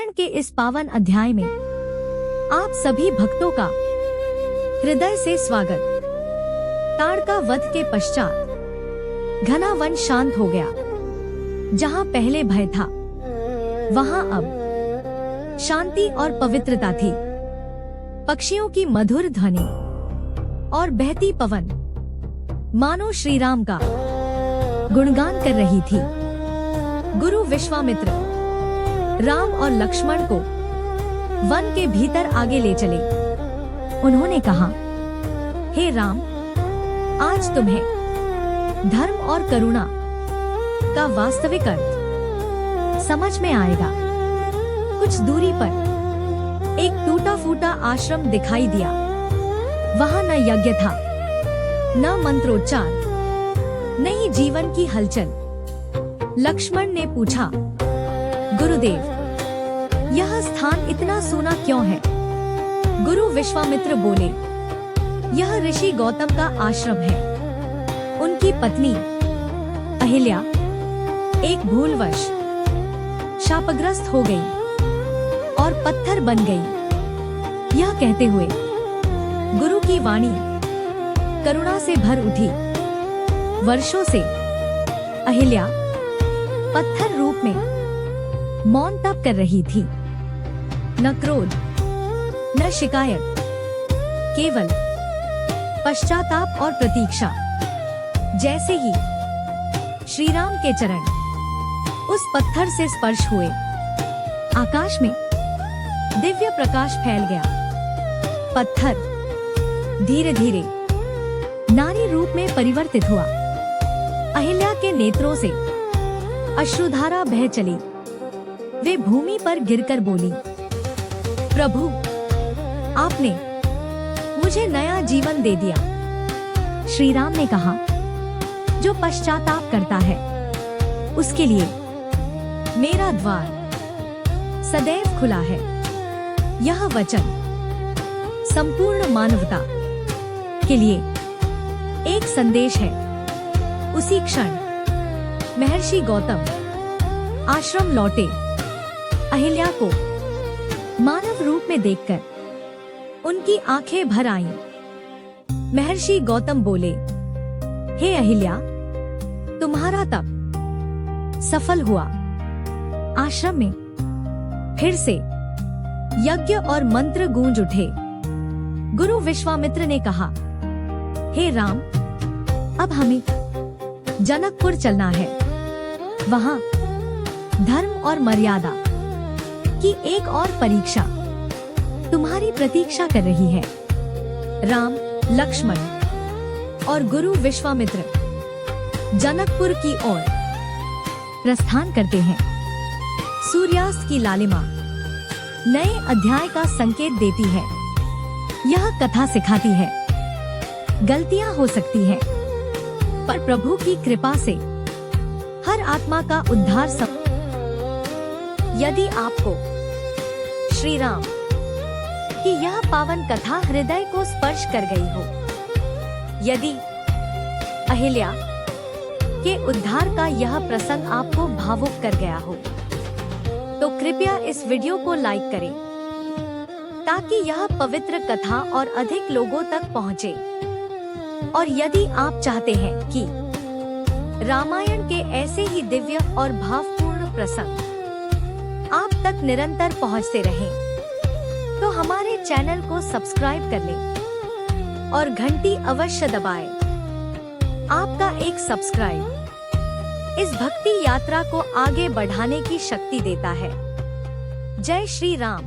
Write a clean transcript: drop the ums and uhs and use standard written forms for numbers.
रामायण के इस पावन अध्याय में आप सभी भक्तों का हृदय से स्वागत। ताड़का वध के पश्चात घना वन शांत हो गया। जहाँ पहले भय था वहाँ अब शांति और पवित्रता थी। पक्षियों की मधुर ध्वनि और बहती पवन मानो श्री राम का गुणगान कर रही थी। गुरु विश्वामित्र राम और लक्ष्मण को वन के भीतर आगे ले चले। उन्होंने कहा, हे राम, आज तुम्हें धर्म और करुणा का वास्तविक अर्थ समझ में आएगा। कुछ दूरी पर एक टूटा फूटा आश्रम दिखाई दिया। वहां न यज्ञ था, न मंत्रोच्चार, न ही जीवन की हलचल। लक्ष्मण ने पूछा, गुरुदेव, यह स्थान इतना सूना क्यों है? गुरु विश्वामित्र बोले, यह ऋषि गौतम का आश्रम है। उनकी पत्नी अहिल्या एक भूलवश शापग्रस्त हो गई और पत्थर बन गई। यह कहते हुए गुरु की वाणी करुणा से भर उठी। वर्षों से अहिल्या पत्थर रूप में मौन तप कर रही थी। न क्रोध, न शिकायत, केवल पश्चाताप और प्रतीक्षा। जैसे ही श्री राम के चरण उस पत्थर से स्पर्श हुए, आकाश में दिव्य प्रकाश फैल गया। पत्थर धीरे धीरे नारी रूप में परिवर्तित हुआ। अहिल्या के नेत्रों से अश्रुधारा बह चली। वे भूमि पर गिरकर बोली, प्रभु, आपने मुझे नया जीवन दे दिया। श्री राम ने कहा, जो पश्चाताप करता है उसके लिए मेरा द्वार सदैव खुला है। यह वचन संपूर्ण मानवता के लिए एक संदेश है। उसी क्षण महर्षि गौतम आश्रम लौटे। अहिल्या को मानव रूप में देखकर उनकी आंखें भर आईं। महर्षि गौतम बोले, हे अहिल्या, तुम्हारा तप सफल हुआ। आश्रम में फिर से यज्ञ और मंत्र गूंज उठे। गुरु विश्वामित्र ने कहा, हे राम, अब हमें जनकपुर चलना है। वहां धर्म और मर्यादा की एक और परीक्षा तुम्हारी प्रतीक्षा कर रही है। राम, लक्ष्मण और गुरु विश्वामित्र जनकपुर की ओर प्रस्थान करते हैं। सूर्यास्त की लालिमा नए अध्याय का संकेत देती है। यह कथा सिखाती है, गलतियां हो सकती हैं, पर प्रभु की कृपा से हर आत्मा का उद्धार संभव। यदि आपको श्री राम की यह पावन कथा हृदय को स्पर्श कर गई हो, यदि अहिल्या के उद्धार का यह प्रसंग आपको भावुक कर गया हो, तो कृपया इस वीडियो को लाइक करें ताकि यह पवित्र कथा और अधिक लोगों तक पहुंचे। और यदि आप चाहते हैं कि रामायण के ऐसे ही दिव्य और भावपूर्ण प्रसंग आप तक निरंतर पहुंचते रहें, तो हमारे चैनल को सब्सक्राइब कर लें और घंटी अवश्य दबाएं। आपका एक सब्सक्राइब इस भक्ति यात्रा को आगे बढ़ाने की शक्ति देता है। जय श्री राम।